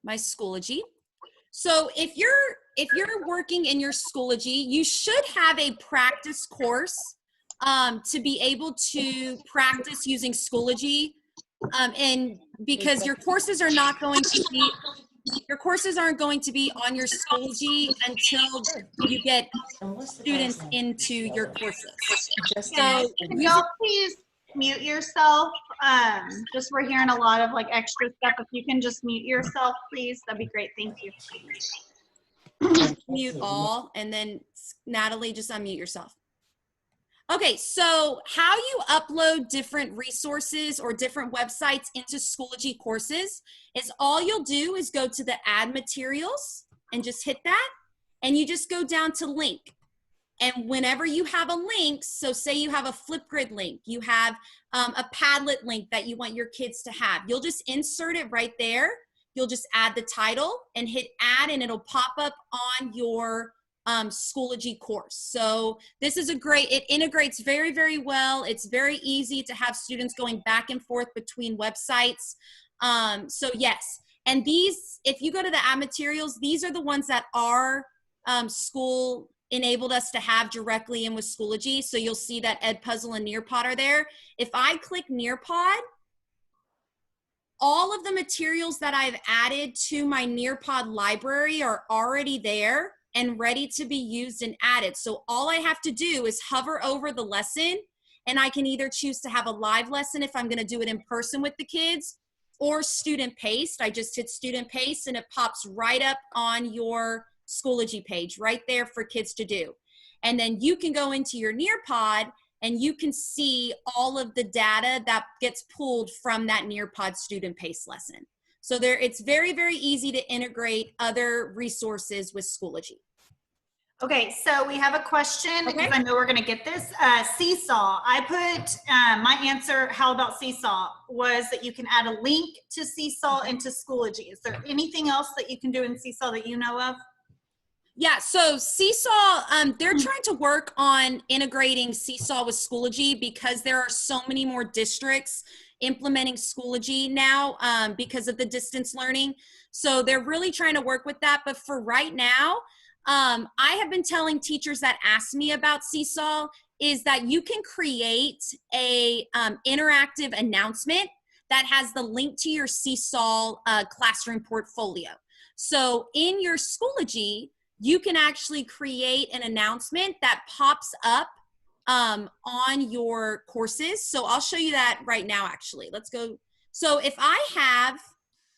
my Schoology. So if you're working in your Schoology, you should have a practice course to be able to practice using Schoology. And because your courses are not going to be, your courses aren't going to be on your Schoology until you get students into your courses. So can y'all please mute yourself? Just we're hearing a lot of like extra stuff. If you can just mute yourself, please, that'd be great. Thank you. Mute all, and then Natalie, just unmute yourself. Okay, so how you upload different resources or different websites into Schoology courses is all you'll do is go to the add materials and just hit that, and you just go down to link. And whenever you have a link, so say you have a Flipgrid link, you have a Padlet link that you want your kids to have, you'll just insert it right there. You'll just add the title and hit add, and it'll pop up on your Schoology course. So this is it integrates very, very well. It's very easy to have students going back and forth between websites. So yes, and these, if you go to the add materials, these are the ones that our school enabled us to have directly in with Schoology. So you'll see that Edpuzzle and Nearpod are there. If I click Nearpod, all of the materials that I've added to my Nearpod library are already there and ready to be used and added. So all I have to do is hover over the lesson, and I can either choose to have a live lesson if I'm gonna do it in person with the kids, or student paced. I just hit student paced and it pops right up on your Schoology page right there for kids to do. And then you can go into your Nearpod and you can see all of the data that gets pulled from that Nearpod student pace lesson. So it's very, very easy to integrate other resources with Schoology. Okay, so we have a question because I know we're going to get this. Seesaw. I put my answer, how about Seesaw, was that you can add a link to Seesaw into Schoology. Is there anything else that you can do in Seesaw that you know of? Yeah, so Seesaw, they're trying to work on integrating Seesaw with Schoology because there are so many more districts implementing Schoology now because of the distance learning. So they're really trying to work with that. But for right now, I have been telling teachers that ask me about Seesaw is that you can create a interactive announcement that has the link to your Seesaw classroom portfolio. So in your Schoology, you can actually create an announcement that pops up on your courses. So I'll show you that right now, actually. Let's go. So if I have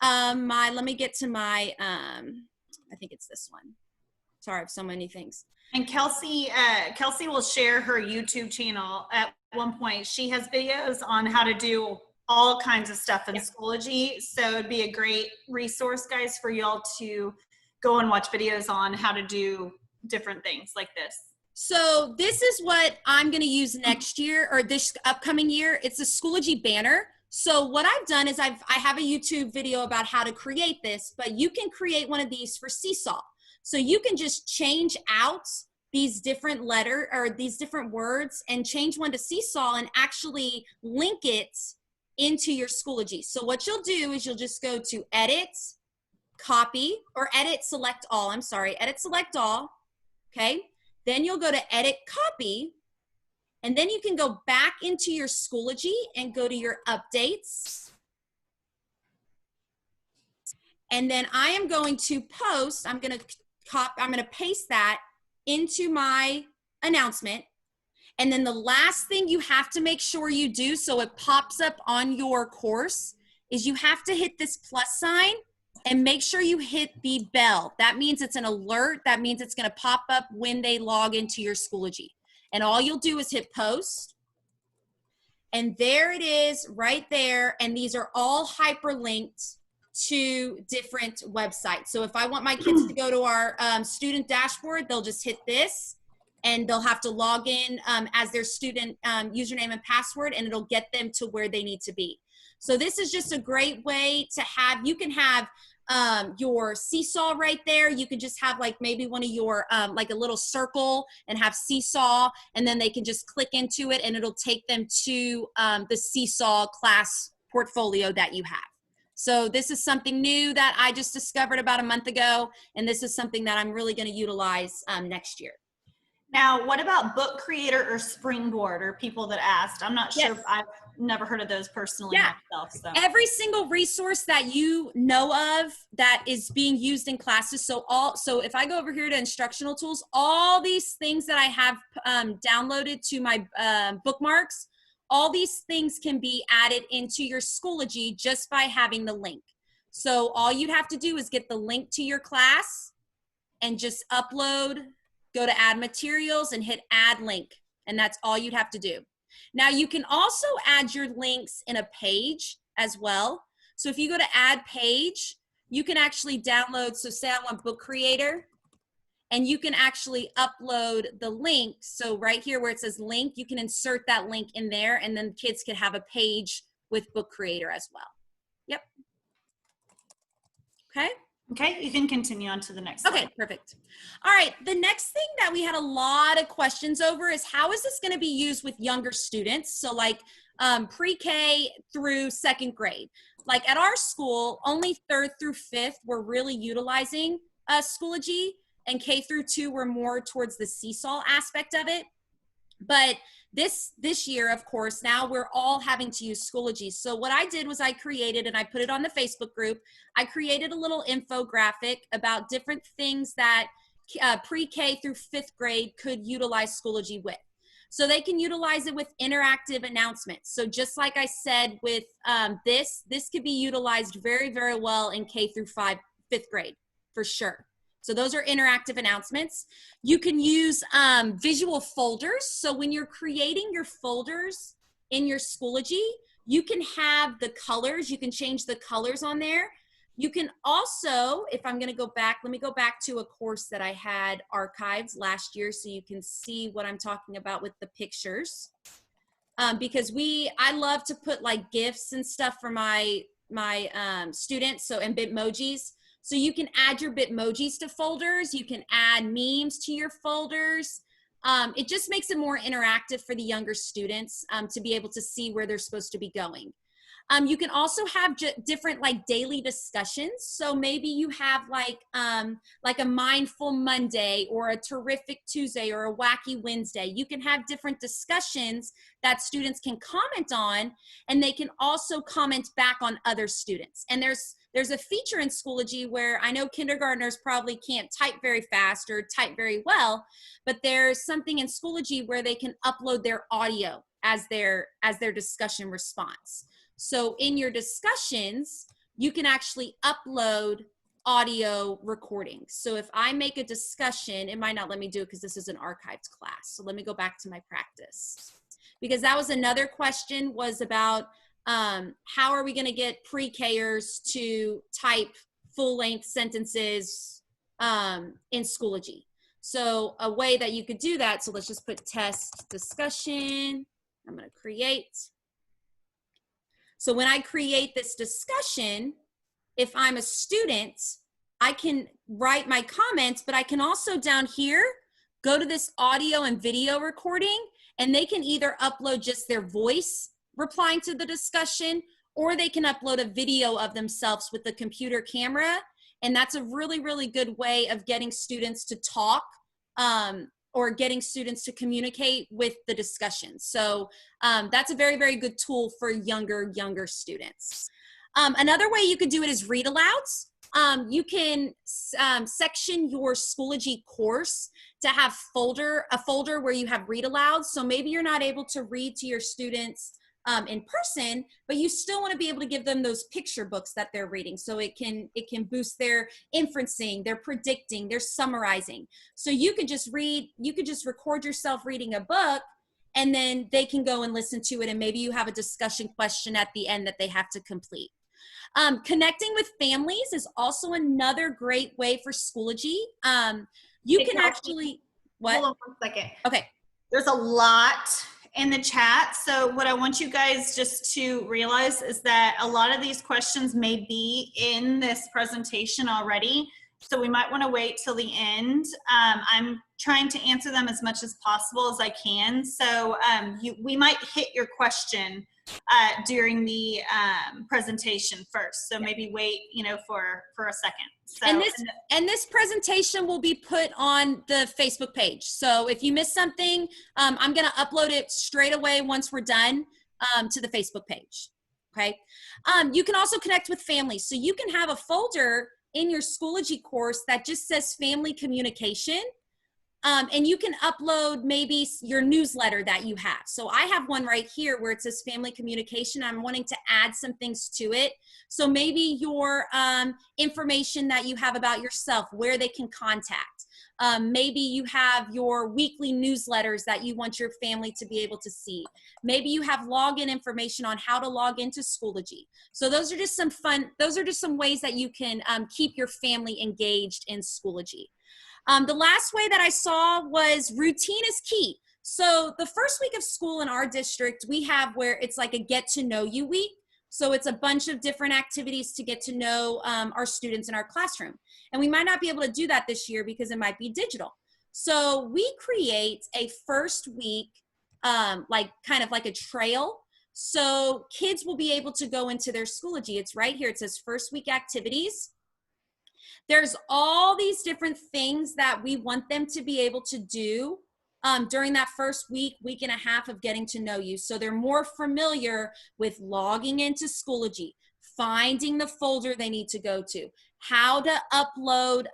let me get to my, I think it's this one. Sorry, I have so many things. And Kelsey will share her YouTube channel at one point. She has videos on how to do all kinds of stuff in Schoology. So it'd be a great resource, guys, for y'all to go and watch videos on how to do different things like this. So this is what I'm going to use next year or this upcoming year. It's a Schoology banner. So what I've done is I have a YouTube video about how to create this, but you can create one of these for Seesaw. So you can just change out these different these different words and change one to Seesaw and actually link it into your Schoology. So what you'll do is you'll just go to edit, copy, or edit select all, edit select all, okay? Then you'll go to edit copy, and then you can go back into your Schoology and go to your updates. And then I am going to post, I'm gonna paste that into my announcement. And then the last thing you have to make sure you do so it pops up on your course is you have to hit this plus sign and make sure you hit the bell. That means it's an alert. That means it's going to pop up when they log into your Schoology. And all you'll do is hit post. And there it is right there. And these are all hyperlinked to different websites. So if I want my kids to go to our student dashboard, they'll just hit this and they'll have to log in as their student username and password, and it'll get them to where they need to be. So this is just a great way to have, you can have your Seesaw right there. You can just have like maybe one of your, like a little circle and have Seesaw, and then they can just click into it and it'll take them to the Seesaw class portfolio that you have. So this is something new that I just discovered about a month ago, and this is something that I'm really going to utilize next year. Now, what about Book Creator or Springboard, or people that asked? I'm not sure. Yes. I've never heard of those personally myself. So Every single resource that you know of that is being used in classes. So if I go over here to instructional tools, all these things that I have downloaded to my bookmarks, all these things can be added into your Schoology just by having the link. So all you'd have to do is get the link to your class and just upload, go to add materials and hit add link. And that's all you'd have to do. Now you can also add your links in a page as well. So if you go to add page, you can actually download, so say I want Book Creator, and you can actually upload the link. So right here where it says link, you can insert that link in there, and then kids could have a page with Book Creator as well. Yep. Okay. Okay, you can continue on to the next slide. Okay, perfect. All right, the next thing that we had a lot of questions over is how is this going to be used with younger students? So like pre-K through 2nd grade. Like at our school, only 3rd through 5th were really utilizing Schoology, and K through 2 were more towards the seesaw aspect of it. But this year, of course, now we're all having to use Schoology. So what I did was I created, and I put it on the Facebook group, I created a little infographic about different things that pre-K through 5th grade could utilize Schoology with. So they can utilize it with interactive announcements. So just like I said with this could be utilized very, very well in K through 5th grade, for sure. So those are interactive announcements. You can use visual folders. So when you're creating your folders in your Schoology, you can have the colors. You can change the colors on there. You can also, if I'm going to go back, let me go back to a course that I had archived last year so you can see what I'm talking about with the pictures. Because I love to put like GIFs and stuff for my students, so and Bitmojis. So you can add your Bitmojis to folders. You can add memes to your folders. It just makes it more interactive for the younger students to be able to see where they're supposed to be going. You can also have different like daily discussions. So maybe you have like a mindful Monday or a terrific Tuesday or a wacky Wednesday. You can have different discussions that students can comment on, and they can also comment back on other students. And there's a feature in Schoology where I know kindergartners probably can't type very fast or type very well, but there's something in Schoology where they can upload their audio as their discussion response. So in your discussions, you can actually upload audio recordings. So if I make a discussion, it might not let me do it because this is an archived class. So let me go back to my practice. Because that was another question, was about how are we going to get pre-Kers to type full-length sentences in Schoology? So a way that you could do that, so let's just put test discussion. I'm going to create. So when I create this discussion, if I'm a student, I can write my comments, but I can also down here go to this audio and video recording, and they can either upload just their voice replying to the discussion, or they can upload a video of themselves with the computer camera. And that's a really, really good way of getting students to talk or getting students to communicate with the discussion. So that's a very, very good tool for younger students. Another way you could do it is read alouds. You can section your Schoology course to have a folder where you have read alouds. So maybe you're not able to read to your students in person, but you still want to be able to give them those picture books that they're reading. So it can boost their inferencing, their predicting, their summarizing. So you could just record yourself reading a book, and then they can go and listen to it, and maybe you have a discussion question at the end that they have to complete. Connecting with families is also another great way for Schoology. You can actually, what? Hold on 1 second. Okay. There's a lot in the chat. So what I want you guys just to realize is that a lot of these questions may be in this presentation already. So we might want to wait till the end. I'm trying to answer them as much as possible as I can. So we might hit your question during the presentation first. So maybe wait, you know, for a second. So, and this presentation will be put on the Facebook page. So if you miss something, I'm going to upload it straight away once we're done to the Facebook page. Okay. You can also connect with families. So you can have a folder in your Schoology course that just says family communication. And you can upload maybe your newsletter that you have. So I have one right here where it says family communication. I'm wanting to add some things to it. So maybe your information that you have about yourself, where they can contact. Maybe you have your weekly newsletters that you want your family to be able to see. Maybe you have login information on how to log into Schoology. So those are just some fun, those are just some ways that you can keep your family engaged in Schoology. The last way that I saw was routine is key. So the first week of school in our district, we have where it's like a get to know you week. So it's a bunch of different activities to get to know our students in our classroom. And we might not be able to do that this year because it might be digital. So we create a first week, like kind of like a trail. So kids will be able to go into their Schoology. It's right here. It says first week activities. There's all these different things that we want them to be able to do during that first week, week and a half of getting to know you. So they're more familiar with logging into Schoology, finding the folder they need to go to, how to upload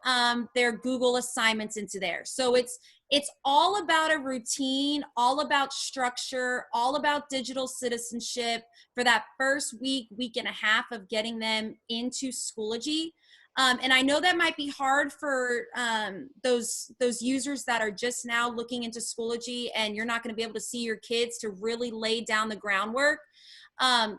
their Google assignments into there. So it's all about a routine, all about structure, all about digital citizenship for that first week, week and a half of getting them into Schoology. And I know that might be hard for those users that are just now looking into Schoology, and you're not going to be able to see your kids to really lay down the groundwork.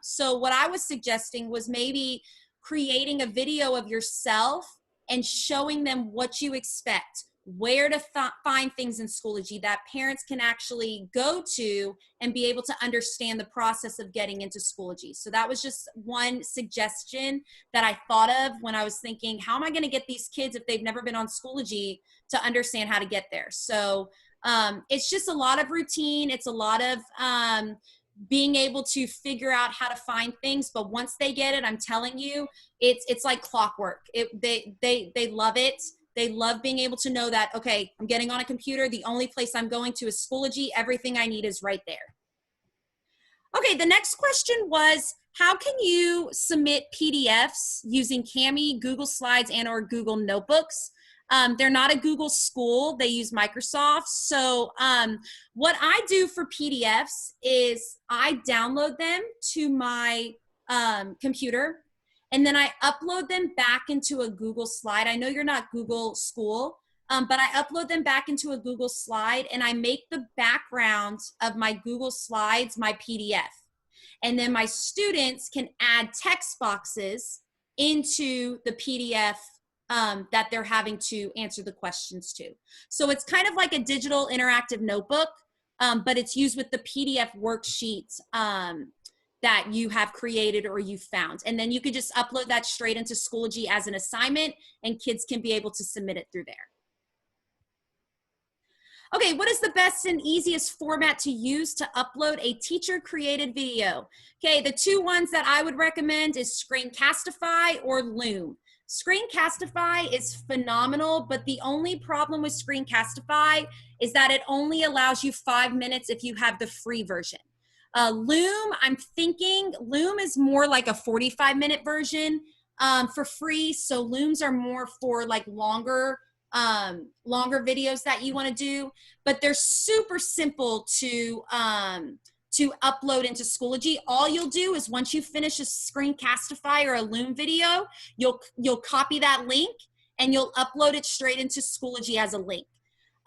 So what I was suggesting was maybe creating a video of yourself and showing them what you expect, where to find things in Schoology that parents can actually go to and be able to understand the process of getting into Schoology. So that was just one suggestion that I thought of when I was thinking, how am I going to get these kids, if they've never been on Schoology, to understand how to get there? So it's just a lot of routine. It's a lot of being able to figure out how to find things, but once they get it, I'm telling you, it's like clockwork. They love it. They love being able to know that, okay, I'm getting on a computer. The only place I'm going to is Schoology. Everything I need is right there. Okay, the next question was, how can you submit PDFs using Cami, Google Slides, and or Google Notebooks? They're not a Google school. They use Microsoft. So what I do for PDFs is I download them to my computer, and then I upload them back into a Google slide. I know you're not Google school, but I upload them back into a Google slide, and I make the background of my Google slides my PDF. And then my students can add text boxes into the PDF that they're having to answer the questions to. So it's kind of like a digital interactive notebook, but it's used with the PDF worksheets that you have created or you found. And then you could just upload that straight into Schoology as an assignment, and kids can be able to submit it through there. Okay, what is the best and easiest format to use to upload a teacher-created video? Okay, the two ones that I would recommend is Screencastify or Loom. Screencastify is phenomenal, but the only problem with Screencastify is that it only allows you 5 minutes if you have the free version. Loom, I'm thinking Loom is more like a 45-minute version for free. So Looms are more for like longer videos that you want to do, but they're super simple to upload into Schoology. All you'll do is once you finish a Screencastify or a Loom video, you'll copy that link and you'll upload it straight into Schoology as a link.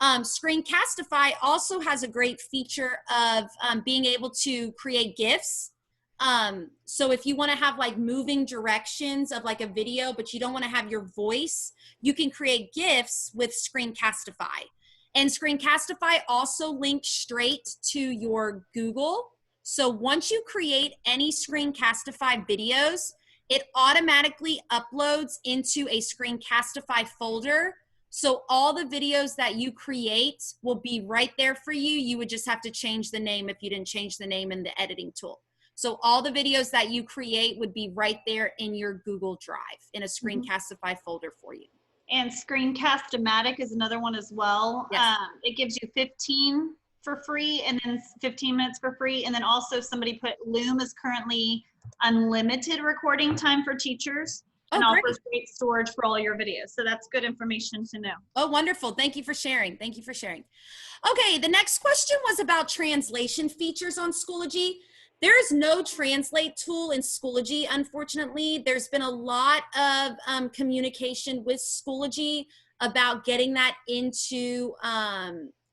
Screencastify also has a great feature of being able to create GIFs. So if you want to have like moving directions of like a video, but you don't want to have your voice, you can create GIFs with Screencastify. And Screencastify also links straight to your Google. So once you create any Screencastify videos, it automatically uploads into a Screencastify folder. So all the videos that you create will be right there for you. You would just have to change the name if you didn't change the name in the editing tool. So all the videos that you create would be right there in your Google Drive in a Mm-hmm. Screencastify folder for you. And Screencast-O-Matic is another one as well. Yes. It gives you 15 for free and then 15 minutes for free. And then also somebody put Loom is currently unlimited recording time for teachers and offers great storage for all your videos. So that's good information to know. Oh, wonderful. Thank you for sharing. Thank you for sharing. Okay, the next question was about translation features on Schoology. There is no translate tool in Schoology, unfortunately. There's been a lot of communication with Schoology about getting that into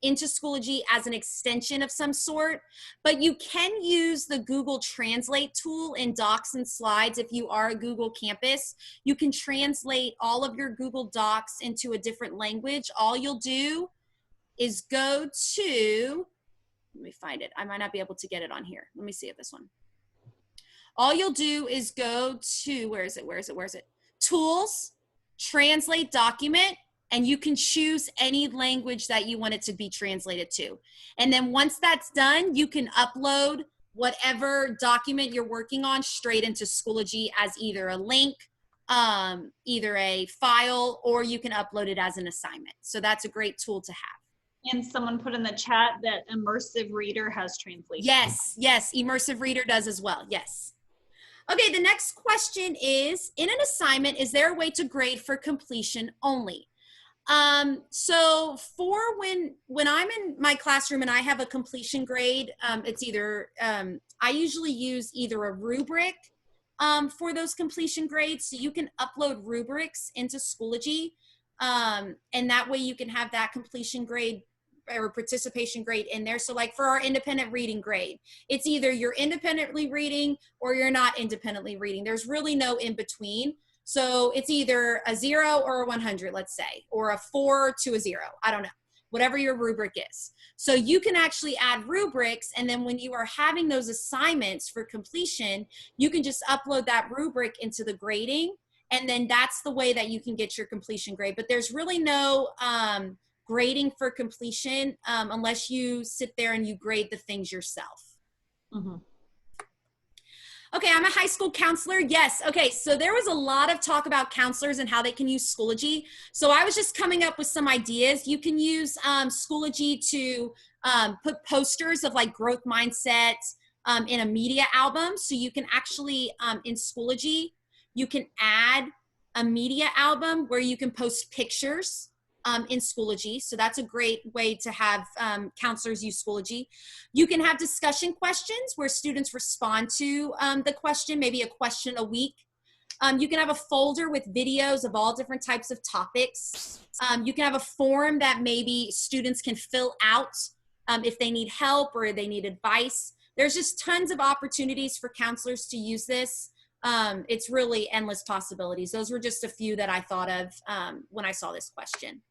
Schoology as an extension of some sort, but you can use the Google Translate tool in Docs and Slides if you are a Google campus. You can translate all of your Google Docs into a different language. All you'll do is go to, let me find it. I might not be able to get it on here. Let me see if this one. All you'll do is go to, where is it? Tools, Translate Document, and you can choose any language that you want it to be translated to. And then once that's done, you can upload whatever document you're working on straight into Schoology as either a link, either a file, or you can upload it as an assignment. So that's a great tool to have. And someone put in the chat that Immersive Reader has translation. Yes, yes, Immersive Reader does as well, yes. Okay, the next question is, in an assignment, is there a way to grade for completion only? So for when I'm in my classroom and I have a completion grade, it's either, I usually use either a rubric for those completion grades. So you can upload rubrics into Schoology, and that way you can have that completion grade or participation grade in there. So like for our independent reading grade, it's either you're independently reading or you're not independently reading. There's really no in between. So it's either a 0 or a 100, let's say, or a 4 to a 0. I don't know, whatever your rubric is. So you can actually add rubrics, and then when you are having those assignments for completion, you can just upload that rubric into the grading, and then that's the way that you can get your completion grade. But there's really no grading for completion unless you sit there and you grade the things yourself. Mm-hmm. Okay, I'm a high school counselor. Yes. Okay, so there was a lot of talk about counselors and how they can use Schoology. So I was just coming up with some ideas. You can use Schoology to put posters of like growth mindset in a media album. So you can actually, in Schoology, you can add a media album where you can post pictures in Schoology. So that's a great way to have counselors use Schoology. You can have discussion questions where students respond to the question, maybe a question a week. You can have a folder with videos of all different types of topics. You can have a form that maybe students can fill out if they need help or they need advice. There's just tons of opportunities for counselors to use this. It's really endless possibilities. Those were just a few that I thought of when I saw this question.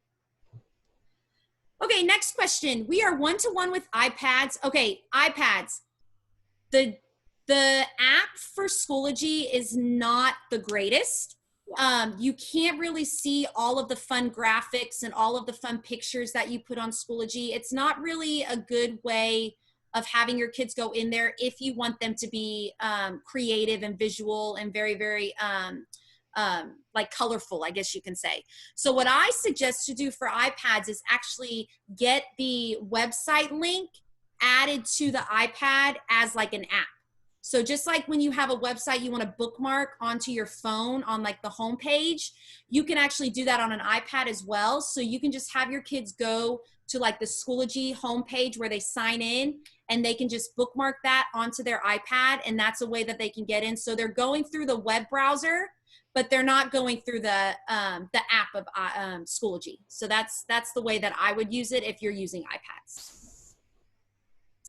Okay, next question. We are one-to-one with iPads. Okay, iPads. The app for Schoology is not the greatest. You can't really see all of the fun graphics and all of the fun pictures that you put on Schoology. It's not really a good way of having your kids go in there if you want them to be creative and visual and very, very like colorful, I guess you can say. So what I suggest to do for iPads is actually get the website link added to the iPad as like an app. So just like when you have a website you want to bookmark onto your phone on like the home page, you can actually do that on an iPad as well. So you can just have your kids go to like the Schoology homepage where they sign in, and they can just bookmark that onto their iPad, and that's a way that they can get in. So they're going through the web browser, but they're not going through the app of Schoology. So that's the way that I would use it if you're using iPads.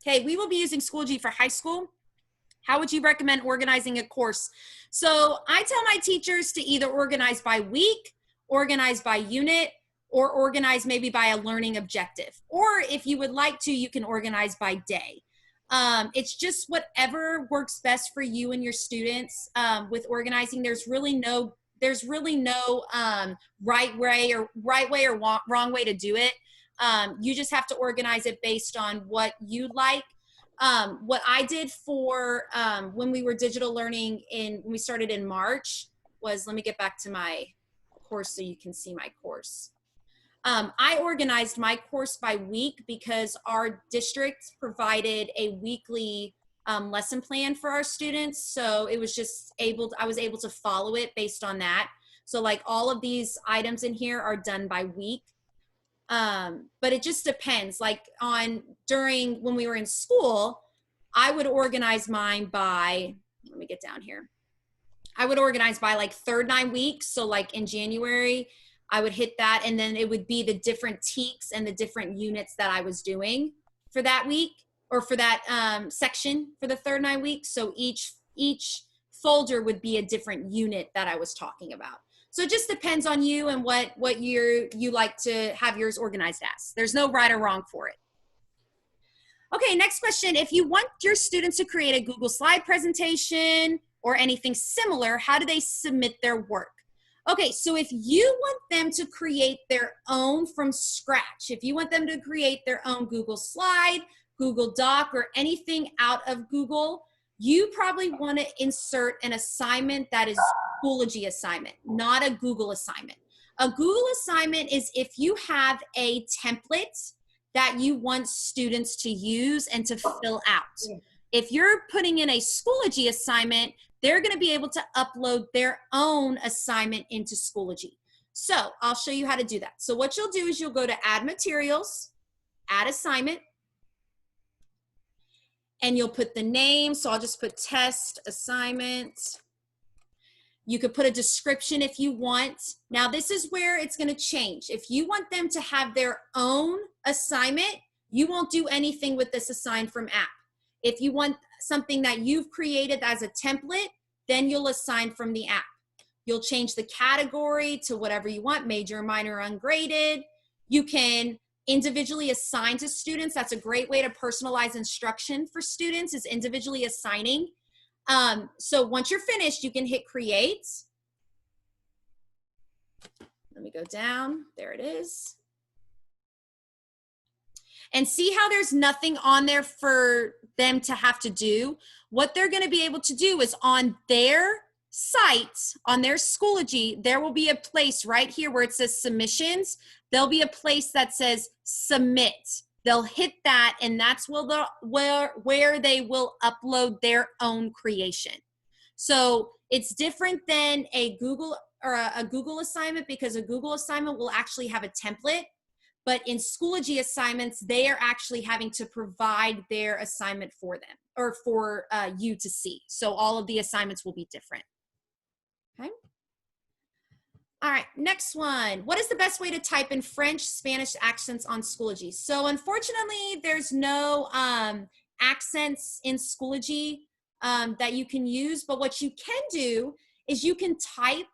Okay, we will be using Schoology for high school. How would you recommend organizing a course? So I tell my teachers to either organize by week, organize by unit, or organize maybe by a learning objective. Or if you would like to, you can organize by day. It's just whatever works best for you and your students with organizing. There's really no right way or wrong way to do it. You just have to organize it based on what you like. What I did for when we were digital learning when we started in March was, let me get back to my course so you can see my course. I organized my course by week because our district provided a weekly lesson plan for our students. So it was just I was able to follow it based on that. So like all of these items in here are done by week. But it just depends. Like during when we were in school, I would organize mine by, let me get down here. I would organize by like third 9 weeks. So like in January, I would hit that, and then it would be the different TEACs and the different units that I was doing for that week, or for that section for the third 9 weeks. So each folder would be a different unit that I was talking about. So it just depends on you and what you like to have yours organized as. There's no right or wrong for it. Okay, next question. If you want your students to create a Google slide presentation or anything similar, how do they submit their work? Okay, so if you want them to create their own from scratch, if you want them to create their own Google slide, Google Doc, or anything out of Google, you probably want to insert an assignment that is Schoology assignment, not a Google assignment. A Google assignment is if you have a template that you want students to use and to fill out. If you're putting in a Schoology assignment, they're going to be able to upload their own assignment into Schoology. So I'll show you how to do that. So what you'll do is you'll go to Add Materials, Add Assignment, and you'll put the name. So I'll just put Test Assignment. You could put a description if you want. Now this is where it's going to change. If you want them to have their own assignment, you won't do anything with this Assign From app. If you want something that you've created as a template, then you'll assign from the app. You'll change the category to whatever you want, major, minor, ungraded. You can individually assign to students. That's a great way to personalize instruction for students, is individually assigning. So once you're finished, you can hit create. Let me go down. There it is. And see how there's nothing on there for them to have to do? What they're going to be able to do is on their site, on their Schoology, there will be a place right here where it says submissions. There'll be a place that says submit. They'll hit that, and that's where they will upload their own creation. So it's different than a Google or a Google assignment, because a Google assignment will actually have a template. But in Schoology assignments, they are actually having to provide their assignment for them, or for you to see. So all of the assignments will be different. Okay. All right, next one. What is the best way to type in French, Spanish accents on Schoology? So unfortunately, there's no accents in Schoology that you can use. But what you can do is you can type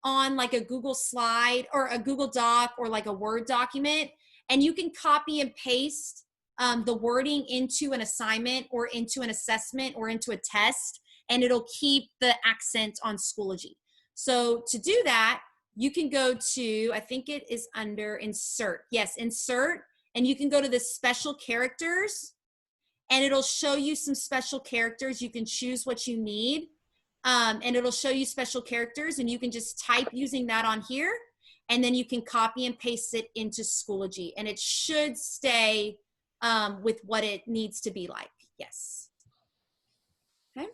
on like a Google slide or a Google Doc or like a Word document, and you can copy and paste the wording into an assignment or into an assessment or into a test, and it'll keep the accent on Schoology. So to do that, you can go to, I think it is under Insert. Yes, Insert, and you can go to the Special Characters, and it'll show you some special characters. You can choose what you need, and it'll show you special characters, and you can just type using that on here, and then you can copy and paste it into Schoology, and it should stay with what it needs to be like. Yes. Okay.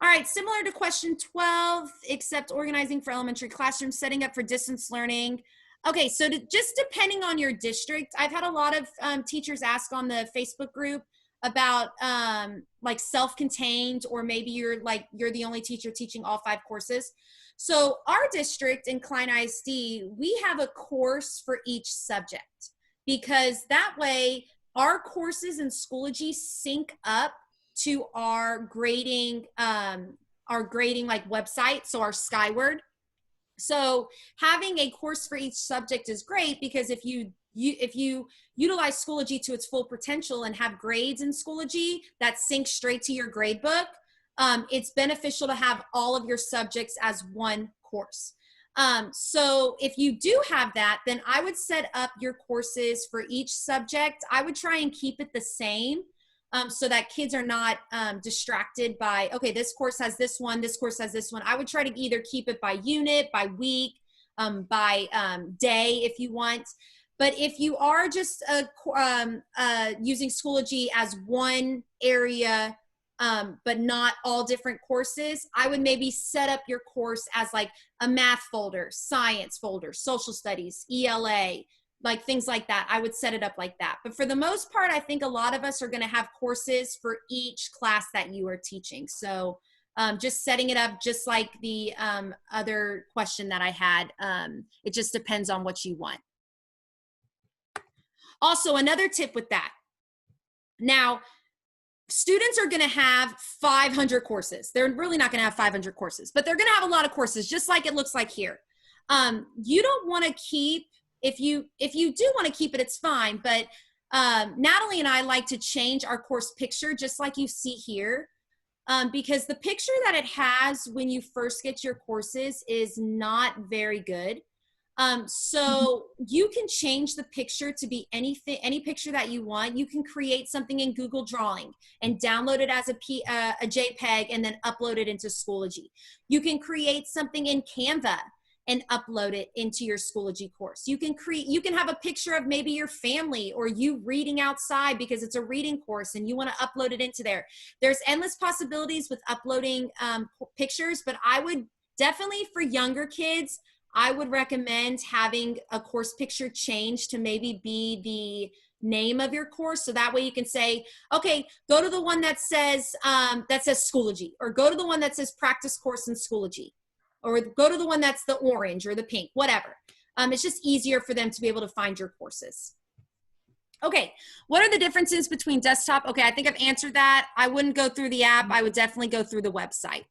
All right, similar to question 12, except organizing for elementary classrooms, setting up for distance learning. Okay, so just depending on your district, I've had a lot of teachers ask on the Facebook group about like self-contained, or maybe you're the only teacher teaching all 5 courses. So our district in Klein ISD, we have a course for each subject, because that way our courses in Schoology sync up to our grading like website, so our Skyward. So having a course for each subject is great, because if you utilize Schoology to its full potential and have grades in Schoology that sync straight to your grade book, it's beneficial to have all of your subjects as one course. So if you do have that, then I would set up your courses for each subject. I would try and keep it the same. so that kids are not distracted by, okay, this course has this one, this course has this one. I would try to either keep it by unit, by week, by day if you want. But if you are just using Schoology as one area, but not all different courses, I would maybe set up your course as like a math folder, science folder, social studies, ELA, like things like that. I would set it up like that. But for the most part, I think a lot of us are going to have courses for each class that you are teaching. So just setting it up just like the other question that I had. It just depends on what you want. Also, another tip with that. Now, students are going to have 500 courses. They're really not going to have 500 courses, but they're going to have a lot of courses, just like it looks like here. You don't want to keep, if you do want to keep it, it's fine. But Natalie and I like to change our course picture, just like you see here, because the picture that it has when you first get your courses is not very good. So you can change the picture to be anything, any picture that you want. You can create something in Google Drawing and download it as a JPEG and then upload it into Schoology. You can create something in Canva and upload it into your Schoology course. You can have a picture of maybe your family or you reading outside because it's a reading course and you want to upload it into there. There's endless possibilities with uploading pictures, but I would definitely, for younger kids, I would recommend having a course picture change to maybe be the name of your course. So that way you can say, okay, go to the one that says Schoology, or go to the one that says practice course in Schoology, or go to the one that's the orange or the pink, whatever. It's just easier for them to be able to find your courses. Okay, what are the differences between desktop? Okay, I think I've answered that. I wouldn't go through the app. I would definitely go through the website.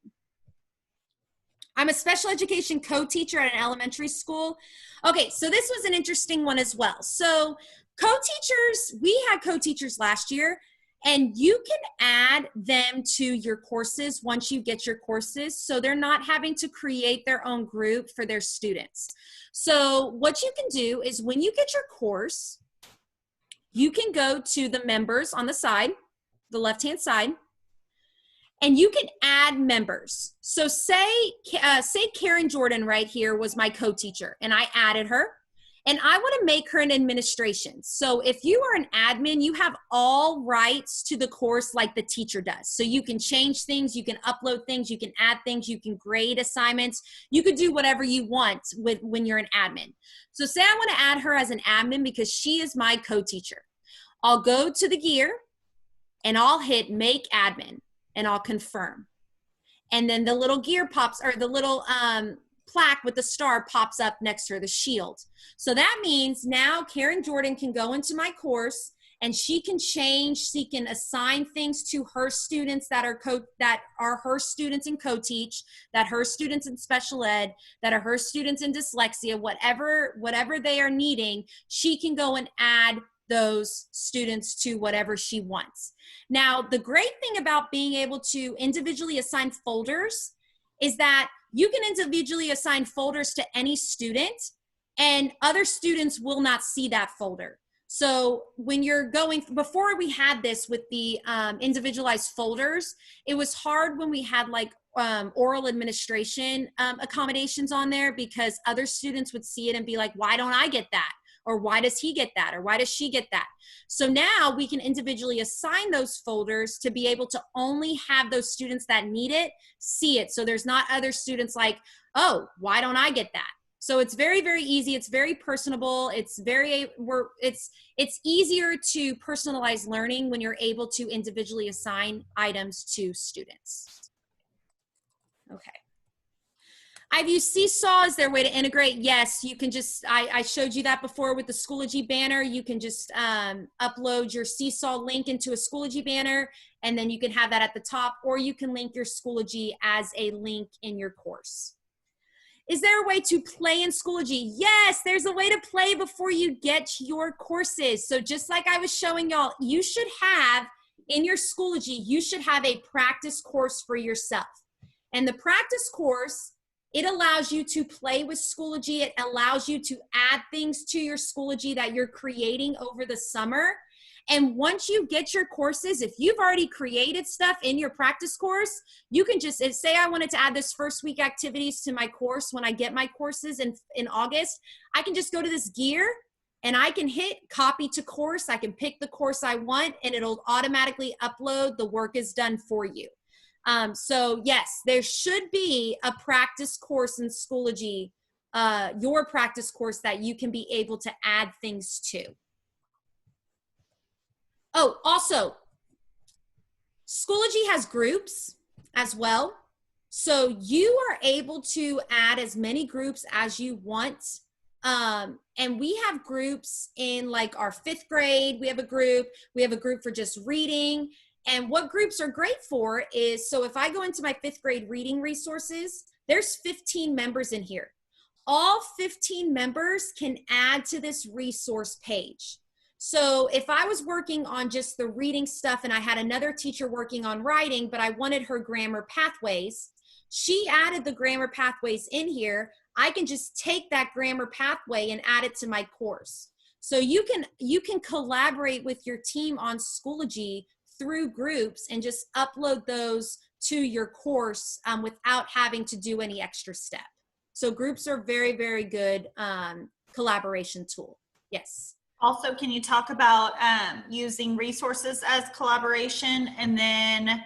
I'm a special education co-teacher at an elementary school. Okay, so this was an interesting one as well. So co-teachers, we had co-teachers last year, and you can add them to your courses once you get your courses, so they're not having to create their own group for their students. So what you can do is when you get your course, you can go to the members on the side, the left-hand side, and you can add members. So say Karen Jordan right here was my co-teacher and I added her and I want to make her an administration. So if you are an admin, you have all rights to the course like the teacher does. So you can change things, you can upload things, you can add things, you can grade assignments, you can do whatever you want when you're an admin. So say I want to add her as an admin because she is my co-teacher. I'll go to the gear and I'll hit make admin. And I'll confirm. And then the little gear pops, or the little plaque with the star pops up next to her, the shield. So that means now Karen Jordan can go into my course and she can change, she can assign things to her students that are her students in co-teach, that her students in special ed, that are her students in dyslexia, whatever they are needing, she can go and add those students to whatever she wants. Now, the great thing about being able to individually assign folders is that you can individually assign folders to any student and other students will not see that folder. So when you're going, before we had this with the individualized folders, it was hard when we had like oral administration accommodations on there because other students would see it and be like, why don't I get that? Or why does he get that? Or why does she get that? So now we can individually assign those folders to be able to only have those students that need it see it. So there's not other students like, oh, why don't I get that? So it's very, very easy. It's very personable. It's easier to personalize learning when you're able to individually assign items to students. Okay. I've used Seesaw as their way to integrate. Yes, you can just, I showed you that before with the Schoology banner. You can just upload your Seesaw link into a Schoology banner, and then you can have that at the top, or you can link your Schoology as a link in your course. Is there a way to play in Schoology? Yes, there's a way to play before you get your courses. So just like I was showing y'all, you should have, in your Schoology, you should have a practice course for yourself. And the practice course, it allows you to play with Schoology. It allows you to add things to your Schoology that you're creating over the summer. And once you get your courses, if you've already created stuff in your practice course, you can just, if say I wanted to add this first week activities to my course when I get my courses in August, I can just go to this gear and I can hit copy to course. I can pick the course I want and it'll automatically upload. The work is done for you. So yes, there should be a practice course in Schoology, your practice course that you can be able to add things to. Oh, also, Schoology has groups as well. So you are able to add as many groups as you want. And we have groups in like our 5th grade. We have a group for just reading. And what groups are great for is, so if I go into my 5th grade reading resources, there's 15 members in here. All 15 members can add to this resource page. So if I was working on just the reading stuff and I had another teacher working on writing, but I wanted her grammar pathways, she added the grammar pathways in here. I can just take that grammar pathway and add it to my course. So you can collaborate with your team on Schoology through groups and just upload those to your course without having to do any extra step. So groups are very, very good collaboration tool. Yes. Also, can you talk about using resources as collaboration? And then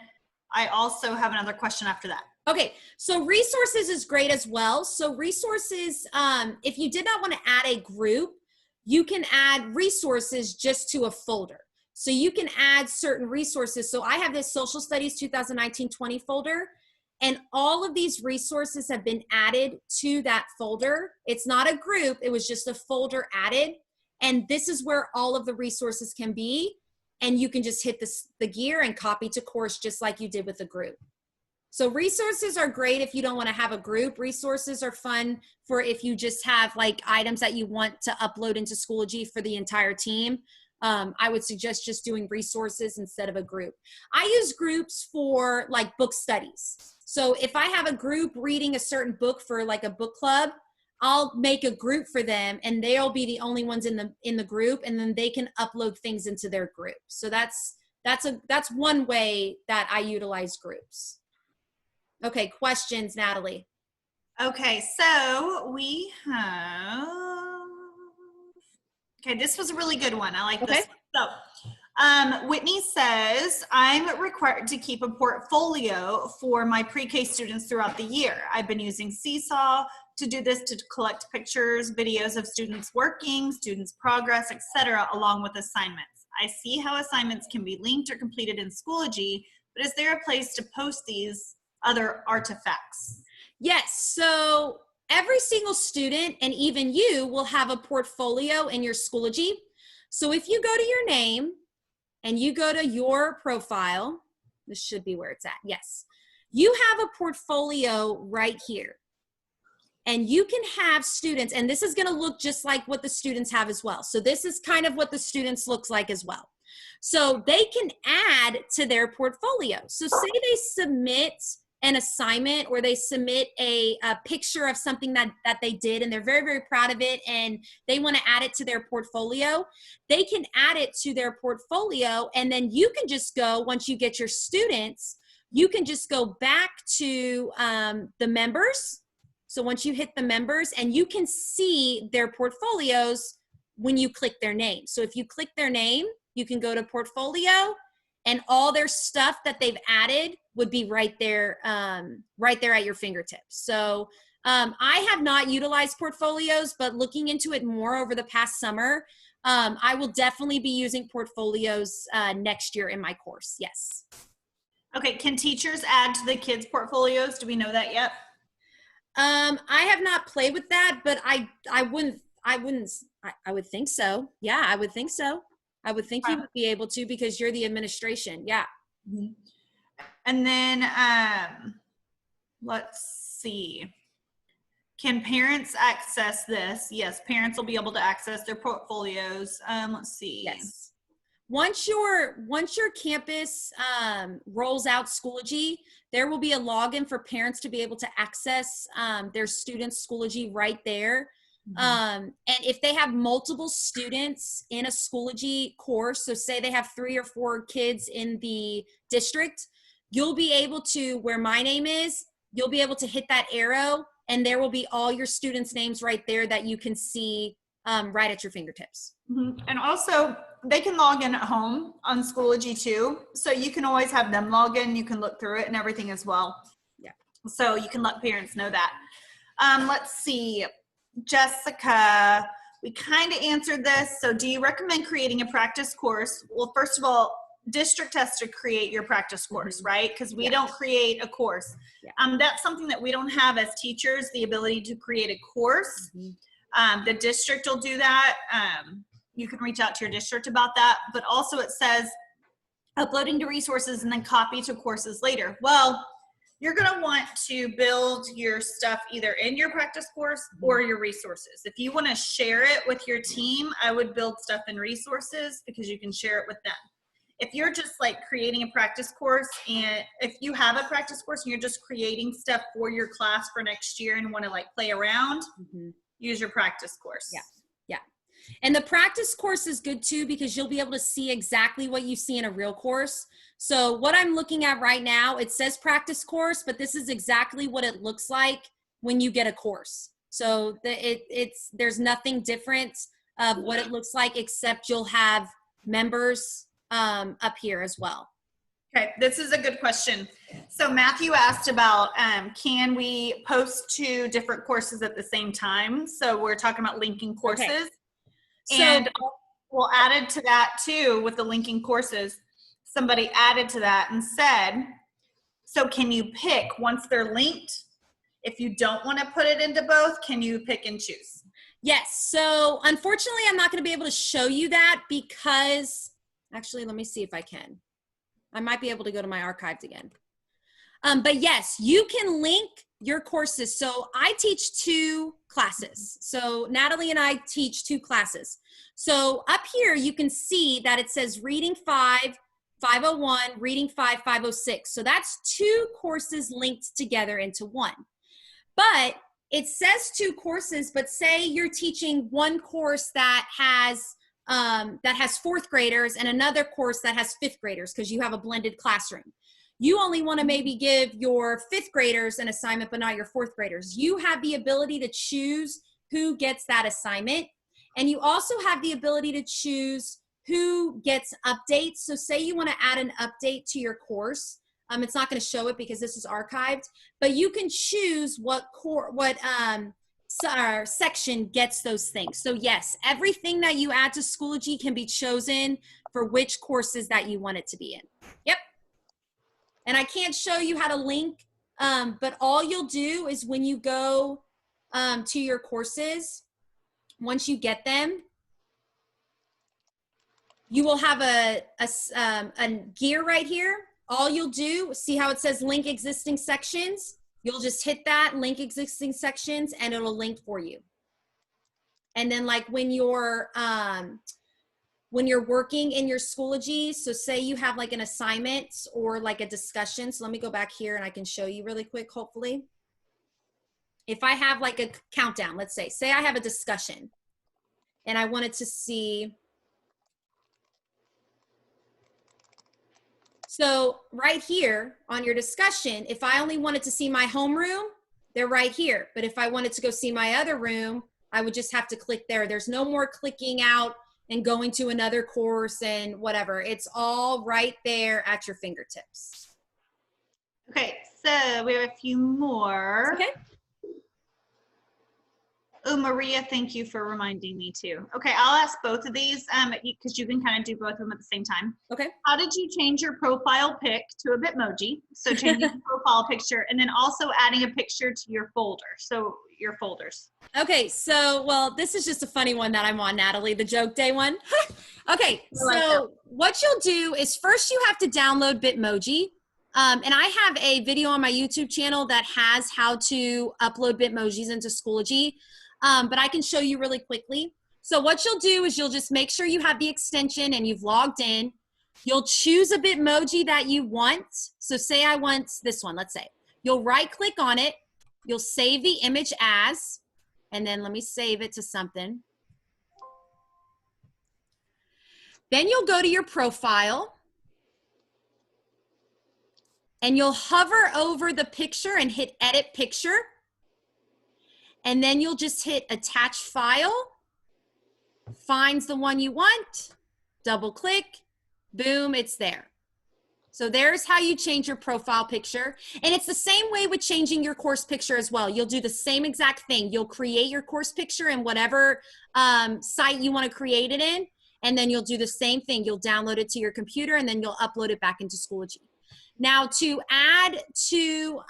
I also have another question after that. Okay, so resources is great as well. So resources, if you did not want to add a group, you can add resources just to a folder. So you can add certain resources. So I have this Social Studies 2019-20 folder, and all of these resources have been added to that folder. It's not a group, it was just a folder added. And this is where all of the resources can be. And you can just hit the gear and copy to course just like you did with the group. So resources are great if you don't want to have a group. Resources are fun for if you just have like items that you want to upload into Schoology for the entire team. I would suggest just doing resources instead of a group. I use groups for like book studies. So if I have a group reading a certain book for like a book club, I'll make a group for them and they'll be the only ones in the group, and then they can upload things into their group. So that's one way that I utilize groups. Okay, questions, Natalie? Okay, so we have, okay, this was a really good one. I like this one. So Whitney says, I'm required to keep a portfolio for my pre-K students throughout the year. I've been using Seesaw to do this, to collect pictures, videos of students working, students' progress, etc., along with assignments. I see how assignments can be linked or completed in Schoology, but is there a place to post these other artifacts? Yes, so every single student and even you will have a portfolio in your Schoology. So if you go to your name and you go to your profile, this should be where it's at, yes. You have a portfolio right here. And you can have students, and this is gonna look just like what the students have as well. So this is kind of what the students looks like as well. So they can add to their portfolio. So say they submit an assignment or they submit a picture of something that they did and they're very, very proud of it and they want to add it to their portfolio. They can add it to their portfolio, and then you can just go, once you get your students, you can just go back to the members. So once you hit the members, and you can see their portfolios when you click their name. So if you click their name, you can go to portfolio, and all their stuff that they've added would be right there at your fingertips. So I have not utilized portfolios, but looking into it more over the past summer, I will definitely be using portfolios next year in my course, yes. Okay, can teachers add to the kids' portfolios? Do we know that yet? I have not played with that, but I would think so. Yeah, I would think so. I would think you would be able to, because you're the administration. Yeah. Mm-hmm. And then let's see. Can parents access this? Yes, parents will be able to access their portfolios. Let's see. Yes. Once your campus rolls out Schoology, there will be a login for parents to be able to access their students' Schoology right there. And if they have multiple students in a Schoology course, so say they have 3 or 4 kids in the district, you'll be able to, where my name is, you'll be able to hit that arrow and there will be all your students' names right there that you can see right at your fingertips. And also, they can log in at home on Schoology too. So you can always have them log in. You can look through it and everything as well. Yeah. So you can let parents know that. Let's see. Jessica, we kind of answered this. So do you recommend creating a practice course? Well, first of all, district has to create your practice course, right? Because we don't create a course. That's something that we don't have as teachers, the ability to create a course. The district will do that. You can reach out to your district about that. But also it says uploading to resources and then copy to courses later. Well, you're going to want to build your stuff either in your practice course or your resources. If you want to share it with your team, I would build stuff in resources because you can share it with them. If you're just like creating a practice course, and if you have a practice course and you're just creating stuff for your class for next year and want to like play around, use your practice course. Yeah. And the practice course is good too, because you'll be able to see exactly what you see in a real course. So what I'm looking at right now, it says practice course, but this is exactly what it looks like when you get a course. So there's nothing different of what it looks like, except you'll have members up here as well. Okay, this is a good question. So Matthew asked about, can we post to different courses at the same time? So we're talking about linking courses. Okay. And we'll added to that too with the linking courses. Somebody added to that and said, so can you pick once they're linked? If you don't want to put it into both, can you pick and choose? Yes. So unfortunately, I'm not going to be able to show you that because, actually, let me see if I can. I might be able to go to my archives again. But yes, you can link your courses. So I teach 2 classes. So Natalie and I teach 2 classes. So up here, you can see that it says Reading 5, 501, Reading 5, 506. So that's 2 courses linked together into one. But it says 2 courses, but say you're teaching one course that has 4th graders and another course that has 5th graders because you have a blended classroom. You only want to maybe give your 5th graders an assignment, but not your 4th graders. You have the ability to choose who gets that assignment. And you also have the ability to choose who gets updates. So say you want to add an update to your course. It's not going to show it because this is archived, but you can choose what section gets those things. So yes, everything that you add to Schoology can be chosen for which courses that you want it to be in. Yep. And I can't show you how to link, but all you'll do is when you go to your courses, once you get them, you will have a gear right here. All you'll do, see how it says link existing sections? You'll just hit that, link existing sections, and it'll link for you. And then like when you're working in your Schoology, so say you have like an assignment or like a discussion. So let me go back here and I can show you really quick, hopefully. If I have like a countdown, let's say I have a discussion and I wanted to see. So right here on your discussion, if I only wanted to see my homeroom, they're right here. But if I wanted to go see my other room, I would just have to click there. There's no more clicking out and going to another course and whatever. It's all right there at your fingertips. Okay, so we have a few more. Okay. Oh, Maria, thank you for reminding me too. Okay, I'll ask both of these because you can kind of do both of them at the same time. Okay. How did you change your profile pic to a Bitmoji? So changing the profile picture and then also adding a picture to your folder. So your folders. Okay, so, well, this is just a funny one that I'm on, Natalie, the joke day one. Okay, so what you'll do is first you have to download Bitmoji. And I have a video on my YouTube channel that has how to upload Bitmojis into Schoology. But I can show you really quickly. So what you'll do is you'll just make sure you have the extension and you've logged in. You'll choose a Bitmoji that you want. So say I want this one, let's say. You'll right click on it. You'll save the image as, And then let me save it to something. Then you'll go to your profile and you'll hover over the picture and hit edit picture. And then you'll just hit attach file, finds the one you want, double click, boom, it's there. So there's how you change your profile picture. And it's the same way with changing your course picture as well. You'll do the same exact thing. You'll create your course picture in whatever site you want to create it in. And then you'll do the same thing. You'll download it to your computer and then you'll upload it back into Schoology. Now to add to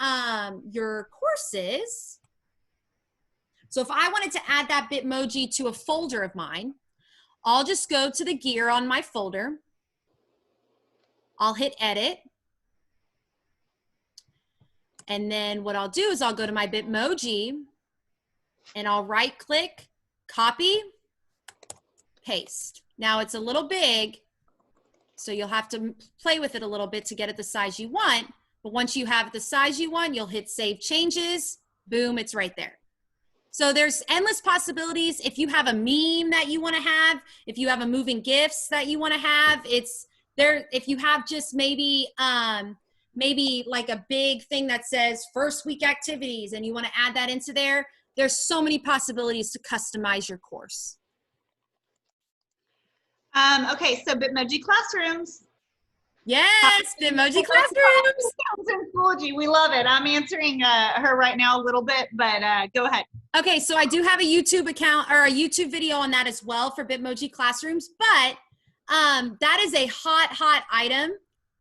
your courses, so if I wanted to add that Bitmoji to a folder of mine, I'll just go to the gear on my folder. I'll hit edit. And then what I'll do is I'll go to my Bitmoji and I'll right click, copy, paste. Now it's a little big, so you'll have to play with it a little bit to get it the size you want. But once you have the size you want, you'll hit save changes, boom, it's right there. So there's endless possibilities. If you have a meme that you want to have, if you have a moving GIFs that you want to have, it's there. If you have just maybe like a big thing that says first week activities and you want to add that into there, there's so many possibilities to customize your course. Okay, so Bitmoji Classrooms. Yes, Bitmoji Classrooms. In Schoology, we love it. I'm answering her right now a little bit, but go ahead. Okay, so I do have a YouTube account or a YouTube video on that as well for Bitmoji Classrooms, but that is a hot item.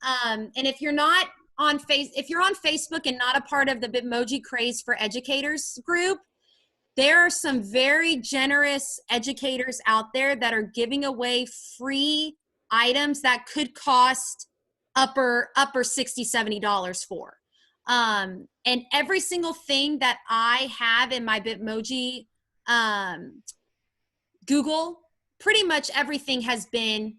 And if you're not on if you're on Facebook and not a part of the Bitmoji Craze for Educators group, there are some very generous educators out there that are giving away free items that could cost upper $60, $70 for. And every single thing that I have in my Bitmoji Google, pretty much everything has been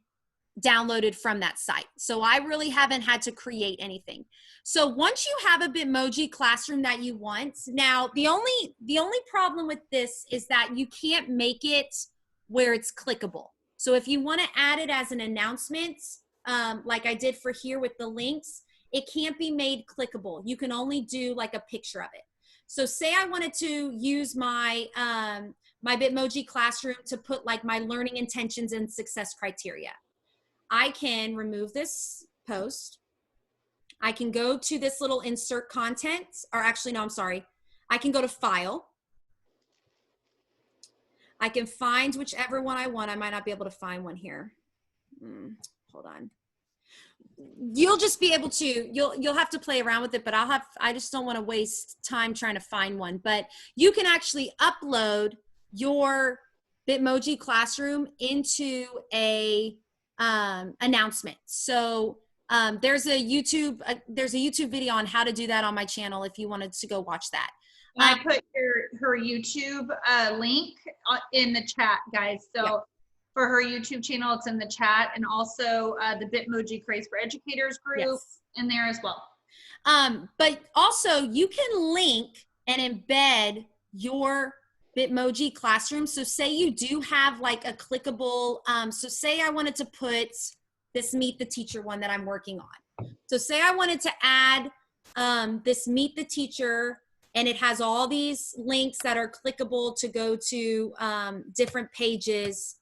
downloaded from that site. So I really haven't had to create anything. So once you have a Bitmoji classroom that you want, now the only problem with this is that you can't make it where it's clickable. So if you want to add it as an announcement, like I did for here with the links, it can't be made clickable. You can only do like a picture of it. So say I wanted to use my my Bitmoji classroom to put like my learning intentions and success criteria. I can remove this post. I can go to this little insert content, or actually, no, I'm sorry. I can go to file. I can find whichever one I want. I might not be able to find one here. Hold on. You'll just be able to, you'll have to play around with it, but I just don't want to waste time trying to find one. But you can actually upload your Bitmoji classroom into a announcement. So there's a YouTube video on how to do that on my channel if you wanted to go watch that. I put her YouTube link in the chat, guys. So yeah. For her YouTube channel, it's in the chat, and also the Bitmoji Craze for Educators group in there as well. But also you can link and embed your Bitmoji classroom. So say you do have like a clickable, so say I wanted to put this Meet the Teacher one that I'm working on. So say I wanted to add this Meet the Teacher, and it has all these links that are clickable to go to different pages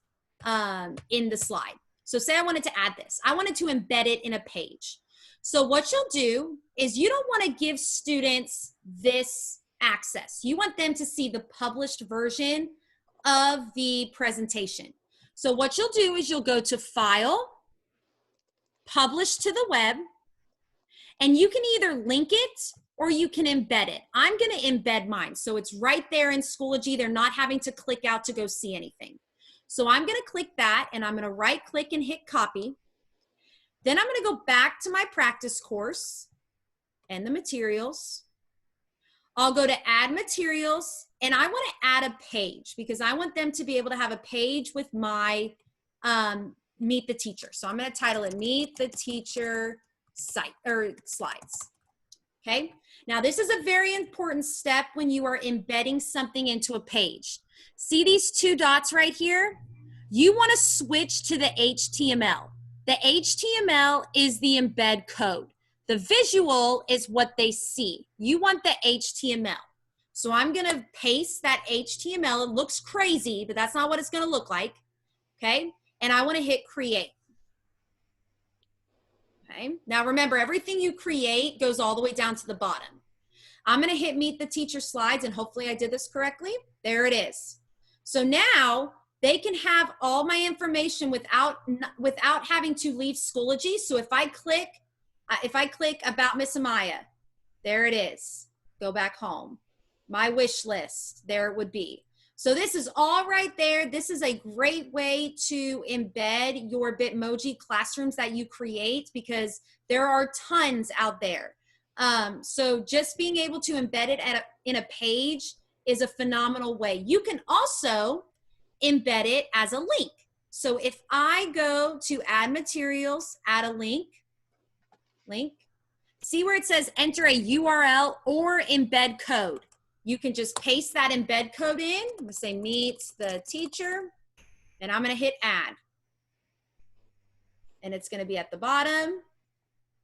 in the slide. So say I wanted to add this. I wanted to embed it in a page. So what you'll do is you don't want to give students this access. You want them to see the published version of the presentation. So what you'll do is you'll go to File, Publish to the Web, and you can either link it or you can embed it. I'm going to embed mine. So it's right there in Schoology. They're not having to click out to go see anything. So I'm going to click that, and I'm going to right click and hit copy. Then I'm going to go back to my practice course and the materials. I'll go to add materials, and I want to add a page because I want them to be able to have a page with my Meet the Teacher. So I'm going to title it Meet the Teacher site or slides. Okay. Now, this is a very important step when you are embedding something into a page. See these two dots right here? You want to switch to the HTML. The HTML is the embed code. The visual is what they see. You want the HTML. So I'm going to paste that HTML. It looks crazy, but that's not what it's going to look like. Okay? And I want to hit create. Okay? Now remember, everything you create goes all the way down to the bottom. I'm going to hit meet the teacher slides, and hopefully I did this correctly. There it is. So now they can have all my information without having to leave Schoology. So if I click about Miss Amaya, there it is. Go back home. My wish list, there it would be. So this is all right there. This is a great way to embed your Bitmoji classrooms that you create, because there are tons out there. So just being able to embed it in a page is a phenomenal way. You can also embed it as a link. So if I go to add materials, add a link, see where it says enter a URL or embed code. You can just paste that embed code in. I'm gonna say meets the teacher, and I'm gonna hit add. And it's gonna be at the bottom.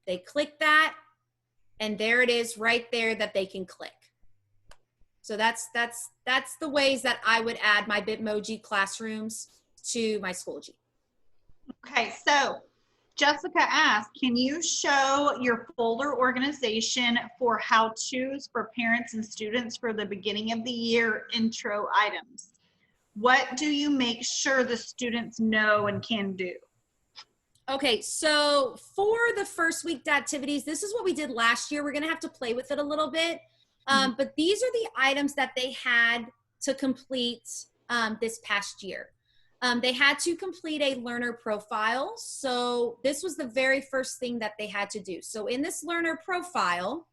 They click that, and there it is right there that they can click. So that's the ways that I would add my Bitmoji classrooms to my Schoology. Okay, so Jessica asked, can you show your folder organization for how-tos for parents and students for the beginning of the year intro items? What do you make sure the students know and can do? Okay, so for the first week activities, this is what we did last year. We're gonna have to play with it a little bit. But these are the items that they had to complete this past year. They had to complete a learner profile. So this was the very first thing that they had to do. So in this learner profile,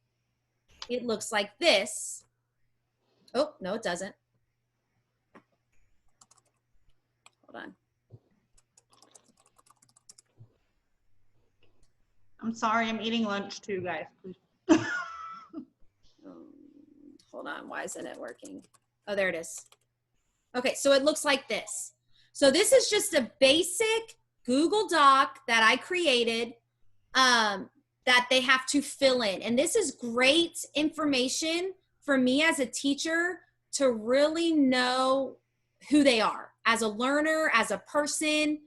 it looks like this. Oh, no, it doesn't. Hold on. I'm sorry, I'm eating lunch too, guys. Hold on, why isn't it working? Oh, there it is. Okay, so it looks like this. So this is just a basic Google Doc that I created that they have to fill in. And this is great information for me as a teacher to really know who they are as a learner, as a person.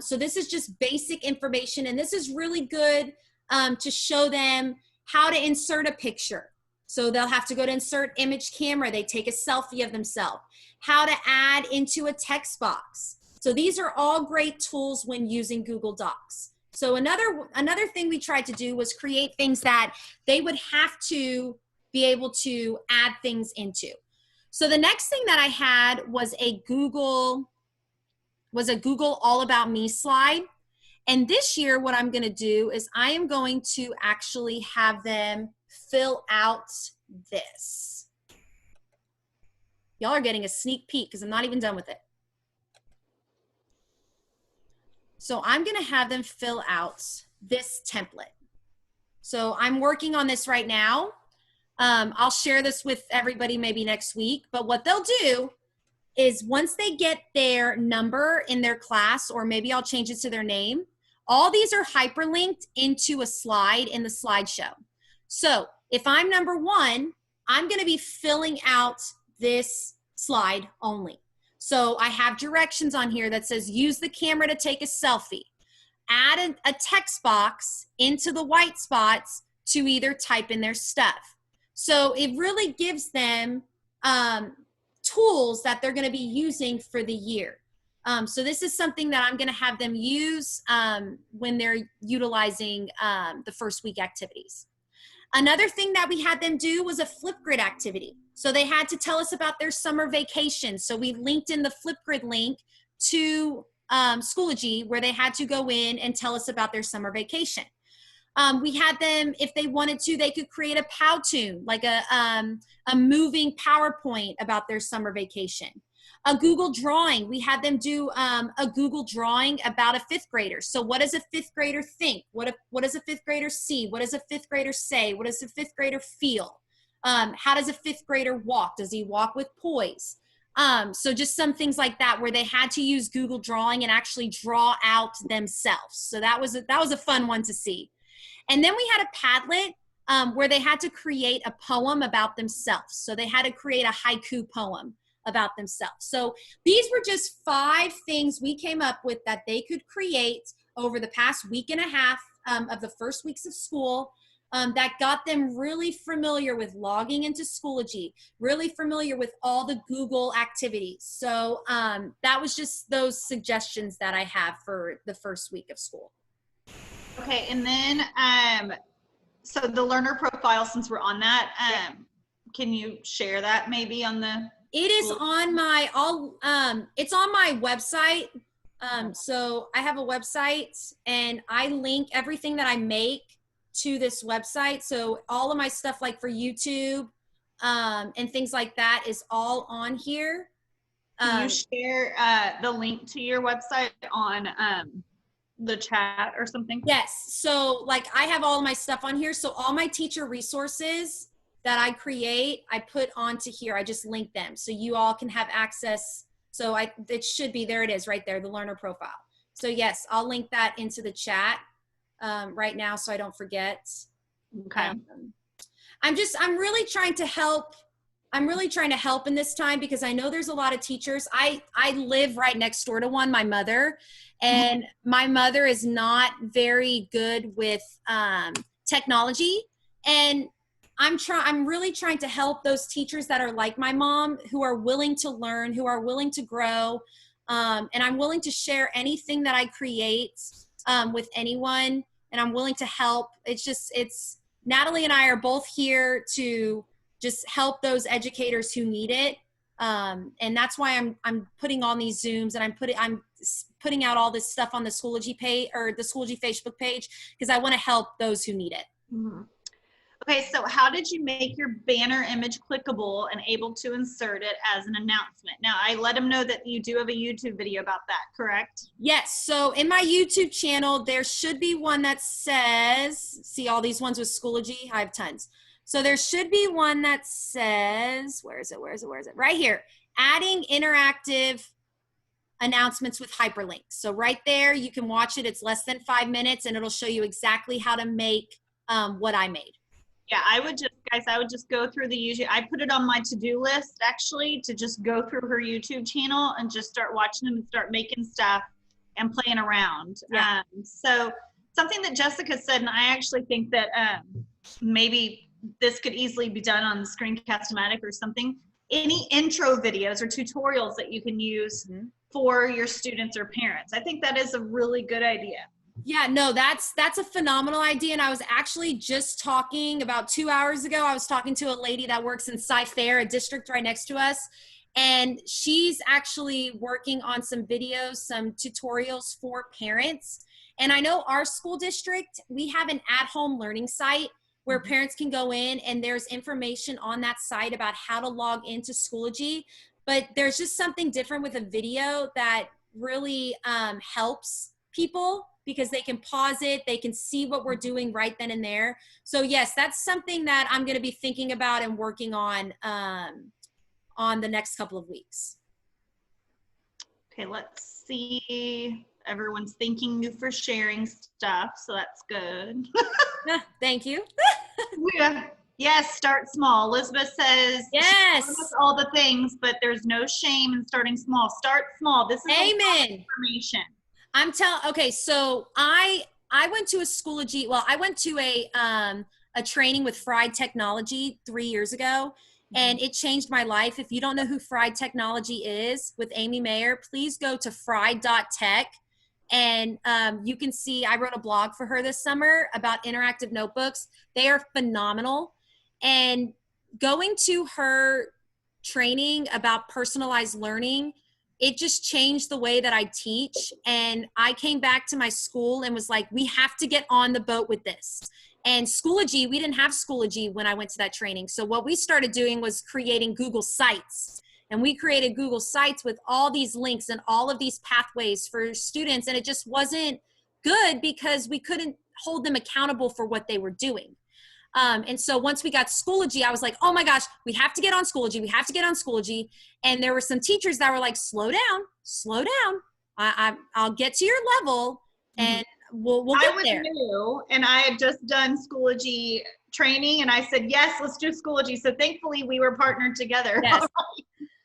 So this is just basic information, and this is really good to show them how to insert a picture. So they'll have to go to insert image camera. They take a selfie of themselves. How to add into a text box. So these are all great tools when using Google Docs. So another thing we tried to do was create things that they would have to be able to add things into. So the next thing that I had was a Google All About Me slide. And this year, what I'm gonna do is I am going to actually have them fill out this. Y'all are getting a sneak peek because I'm not even done with it. So I'm gonna have them fill out this template. So I'm working on this right now. I'll share this with everybody maybe next week, but what they'll do is once they get their number in their class, or maybe I'll change it to their name, all these are hyperlinked into a slide in the slideshow. So if I'm number 1, I'm gonna be filling out this slide only. So I have directions on here that says use the camera to take a selfie. Add a text box into the white spots to either type in their stuff. So it really gives them tools that they're gonna be using for the year. So this is something that I'm gonna have them use when they're utilizing the first week activities. Another thing that we had them do was a Flipgrid activity. So they had to tell us about their summer vacation. So we linked in the Flipgrid link to Schoology, where they had to go in and tell us about their summer vacation. We had them, if they wanted to, they could create a Powtoon, like a moving PowerPoint about their summer vacation. A Google drawing. We had them do a Google drawing about a fifth grader. So what does a fifth grader think? What does a fifth grader see? What does a fifth grader say? What does a fifth grader feel? How does a fifth grader walk? Does he walk with poise? So just some things like that where they had to use Google Drawing and actually draw out themselves. So that was a fun one to see. And then we had a Padlet where they had to create a poem about themselves. So they had to create a haiku poem about themselves. So these were just 5 things we came up with that they could create over the past week and a half of the first weeks of school. That got them really familiar with logging into Schoology, really familiar with all the Google activities. So that was just those suggestions that I have for the first week of school. Okay, and then so the learner profile, since we're on that, can you share that maybe on the? It is on my it's on my website. So I have a website and I link everything that I make to this website. So all of my stuff like for YouTube and things like that is all on here. Can you share the link to your website on the chat or something? Yes. So like I have all my stuff on here. So all my teacher resources that I create, I put onto here. I just link them so you all can have access. So it should be, there it is right there, the learner profile. So yes, I'll link that into the chat right now so I don't forget. Okay. I'm really trying to help. I'm really trying to help in this time because I know there's a lot of teachers. I live right next door to one, my mother, and my mother is not very good with technology. And I'm really trying to help those teachers that are like my mom, who are willing to learn, who are willing to grow. And I'm willing to share anything that I create with anyone, and I'm willing to help. It's Natalie and I are both here to just help those educators who need it. And that's why I'm putting on these Zooms, and I'm putting out all this stuff on the Schoology page or the Schoology Facebook page, because I want to help those who need it. Mm-hmm. Okay, so how did you make your banner image clickable and able to insert it as an announcement? Now, I let them know that you do have a YouTube video about that, correct? Yes, so in my YouTube channel, there should be one that says, see all these ones with Schoology? I have tons. So there should be one that says, where is it? Right here, adding interactive announcements with hyperlinks. So right there, you can watch it. It's less than 5 minutes, and it'll show you exactly how to make what I made. Yeah, I would just go through the YouTube. I put it on my to-do list actually to just go through her YouTube channel and just start watching them and start making stuff and playing around. Yeah. So something that Jessica said, and I actually think that maybe this could easily be done on Screencast-O-Matic or something. Any intro videos or tutorials that you can use for your students or parents. I think that is a really good idea. Yeah, no, that's a phenomenal idea. And I was actually just talking about 2 hours ago. I was talking to a lady that works in Sci-Fair, a district right next to us. And she's actually working on some videos, some tutorials for parents. And I know our school district, we have an at-home learning site where parents can go in, and there's information on that site about how to log into Schoology. But there's just something different with a video that really helps people, because they can pause it, they can see what we're doing right then and there. So yes, that's something that I'm gonna be thinking about and working on the next couple of weeks. Okay, let's see. Everyone's thanking you for sharing stuff, so that's good. Thank you. Yeah. Yes, start small. Elizabeth says, yes, all the things, but there's no shame in starting small. Start small. This is amen. Information. Okay, so I went to a Schoology, well, I went to a training with Fried Technology 3 years ago, and it changed my life. If you don't know who Fried Technology is, with Amy Mayer, please go to fried.tech, and you can see, I wrote a blog for her this summer about interactive notebooks. They are phenomenal. And going to her training about personalized learning, it just changed the way that I teach. And I came back to my school and was like, we have to get on the boat with this. And Schoology, we didn't have Schoology when I went to that training. So what we started doing was creating Google Sites. And we created Google Sites with all these links and all of these pathways for students. And it just wasn't good because we couldn't hold them accountable for what they were doing. And so once we got Schoology, I was like, oh my gosh, we have to get on Schoology. We have to get on Schoology. And there were some teachers that were like, slow down. I'll get to your level and we'll get there. I was new and I had just done Schoology training and I said, yes, let's do Schoology. So thankfully we were partnered together. Yes.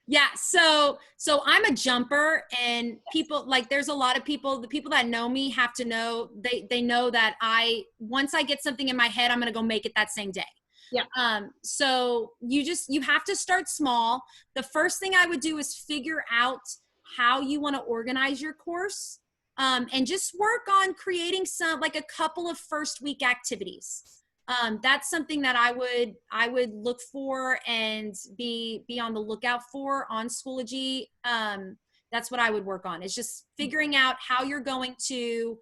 Yeah. So I'm a jumper, and people, like, there's a lot of people, the people that know me have to know, they know that once I get something in my head, I'm going to go make it that same day. Yeah. So you have to start small. The first thing I would do is figure out how you want to organize your course, and just work on creating a couple of first week activities. That's something that I would look for and be on the lookout for on Schoology. That's what I would work on, is just figuring out how you're going to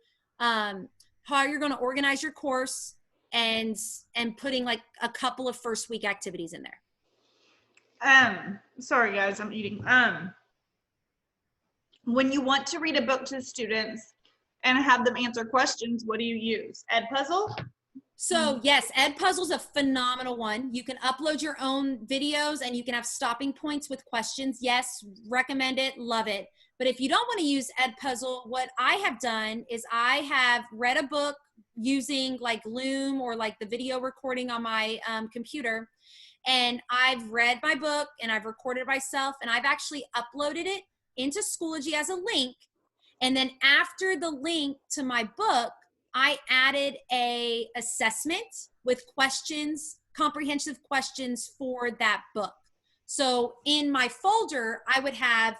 organize your course and putting like a couple of first week activities in there. Sorry guys, I'm eating. When you want to read a book to students and have them answer questions, what do you use? Edpuzzle? So yes, Edpuzzle's a phenomenal one. You can upload your own videos and you can have stopping points with questions. Yes, recommend it, love it. But if you don't want to use Edpuzzle, what I have done is I have read a book using like Loom or like the video recording on my computer. And I've read my book and I've recorded myself and I've actually uploaded it into Schoology as a link. And then after the link to my book, I added a assessment with questions, comprehensive questions for that book. So in my folder, I would have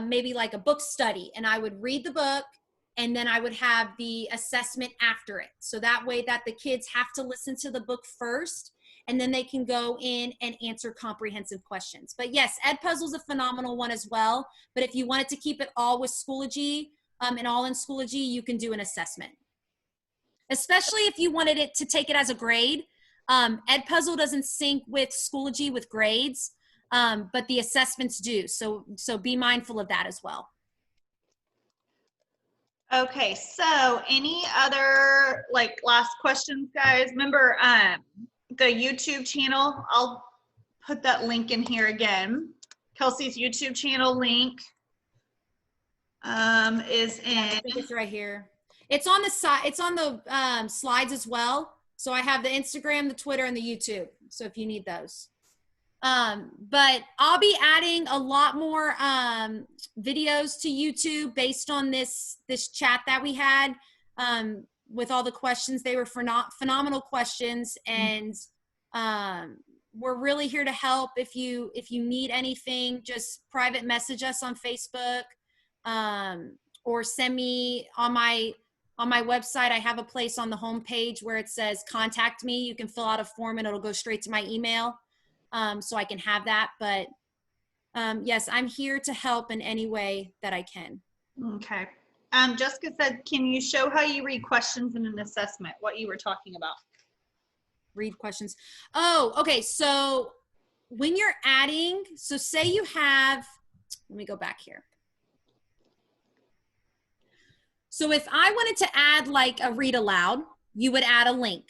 maybe like a book study, and I would read the book and then I would have the assessment after it. So that way that the kids have to listen to the book first and then they can go in and answer comprehensive questions. But yes, Edpuzzle is a phenomenal one as well. But if you wanted to keep it all with Schoology and all in Schoology, you can do an assessment. Especially if you wanted it to take it as a grade. Edpuzzle doesn't sync with Schoology with grades, but the assessments do. So be mindful of that as well. Okay, so any other like last questions, guys? Remember the YouTube channel, I'll put that link in here again. Kelsey's YouTube channel link is in. I think it's right here. It's on the side. It's on the slides as well. So I have the Instagram, the Twitter, and the YouTube. So if you need those, but I'll be adding a lot more videos to YouTube based on this chat that we had with all the questions. They were phenomenal questions, and we're really here to help. If you need anything, just private message us on Facebook, or send me on my website. I have a place on the homepage where it says contact me. You can fill out a form and it'll go straight to my email, so I can have that. But yes, I'm here to help in any way that I can. Okay. Jessica said, can you show how you read questions in an assessment, what you were talking about? Read questions. Oh, okay. So when you're adding, so say you have, let me go back here. So if I wanted to add like a read aloud, you would add a link.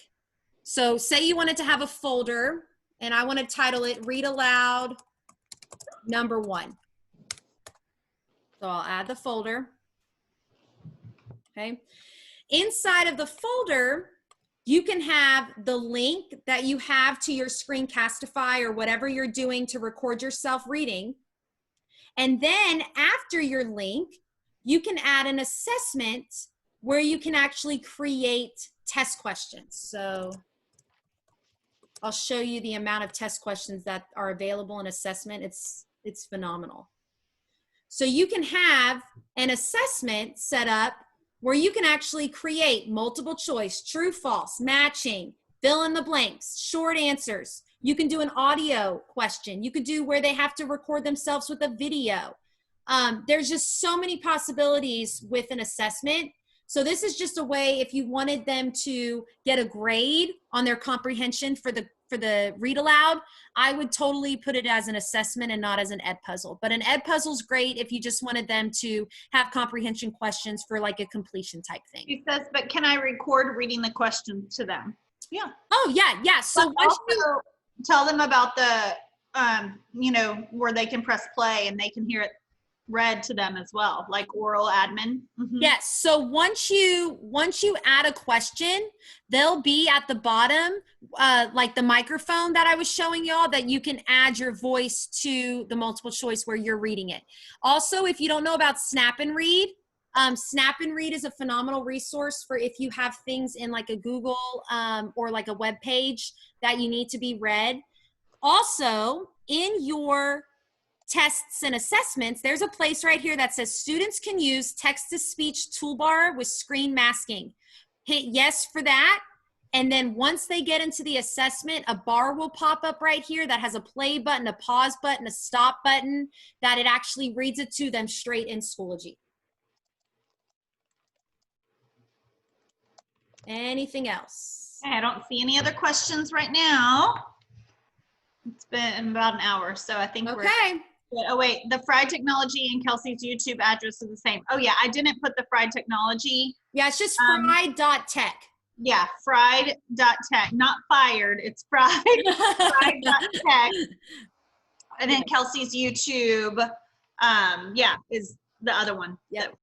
So say you wanted to have a folder and I want to title it Read Aloud #1. So I'll add the folder. Okay. Inside of the folder, you can have the link that you have to your Screencastify or whatever you're doing to record yourself reading. And then after your link, you can add an assessment where you can actually create test questions. So I'll show you the amount of test questions that are available in assessment. It's phenomenal. So you can have an assessment set up where you can actually create multiple choice, true, false, matching, fill in the blanks, short answers. You can do an audio question. You could do where they have to record themselves with a video. There's just so many possibilities with an assessment. So this is just a way if you wanted them to get a grade on their comprehension for for the read aloud, I would totally put it as an assessment and not as an ed puzzle. But an ed puzzle is great if you just wanted them to have comprehension questions for like a completion type thing. She says, but can I record reading the questions to them? Yeah. Oh yeah. So once you tell them about the, you know, where they can press play and they can hear it read to them as well, like oral admin. Yes. So once you add a question, they'll be at the bottom, like the microphone that I was showing y'all, that you can add your voice to the multiple choice where you're reading it. Also, if you don't know about Snap and Read, Snap and Read is a phenomenal resource for if you have things in like a Google or like a web page that you need to be read. Also, in your tests and assessments, there's a place right here that says students can use text-to-speech toolbar with screen masking. Hit yes for that. And then once they get into the assessment, a bar will pop up right here that has a play button, a pause button, a stop button, that it actually reads it to them straight in Schoology. Anything else? I don't see any other questions right now. It's been about an hour, so I think we're okay. Oh wait, the Fried Technology and Kelsey's YouTube address is the same. Oh yeah, I didn't put the Fried Technology. Yeah, it's just fried.tech. Yeah, fried.tech, not fired. It's fried, fried.tech. And then Kelsey's YouTube, yeah, is the other one. Yep.